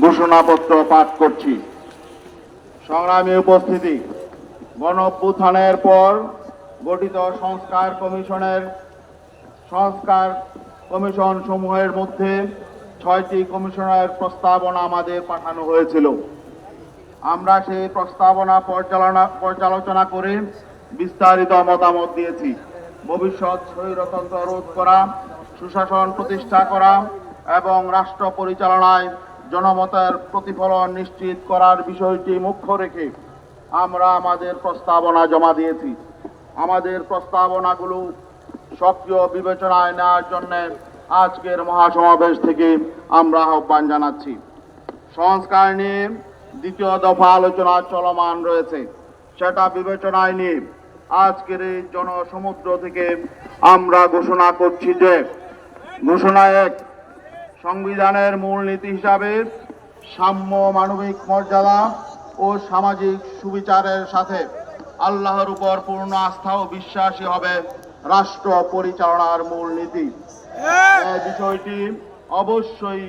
ঘোষণাপত্র পাঠ করছি। সংগ্রামী উপস্থিতি, গণ অভ্যুত্থানের পর গঠিত সংস্কার কমিশন সমূহের মধ্যে 6টি কমিশনের প্রস্তাবনা আমাদের পাঠানো হয়েছিল। আমরা সেই প্রস্তাবনা পর্যালোচনা করে বিস্তারিত মতামত দিয়েছি। ভবিষ্যৎ স্বৈরতন্ত্র রোধ করা, সুশাসন প্রতিষ্ঠা করা এবং রাষ্ট্র পরিচালনায় জনমতের প্রতিফলন নিশ্চিত করার বিষয়টি মুখ্য রেখে আমরা আমাদের প্রস্তাবনা জমা দিয়েছি। আমাদের প্রস্তাবনাগুলো সক্রিয় বিবেচনায় নেওয়ার জন্য আজকের মহাসমাবেশ থেকে আমরা আহ্বান জানাচ্ছি। সংস্কার নিয়ে দ্বিতীয় দফা আলোচনা চলমান রয়েছে, সেটা বিবেচনায় নিয়ে আজকের এই জনসমুদ্র থেকে আমরা ঘোষণা করছি যে ঘোষণা 1, সংবিধানের মূলনীতি হিসাবে সাম্য, মানবিক মর্যাদা ও সামাজিক সুবিচারের সাথে আল্লাহর উপর পূর্ণ আস্থা ও বিশ্বাসী হবে রাষ্ট্র পরিচালনার মূলনীতি। এই বিষয়টি অবশ্যই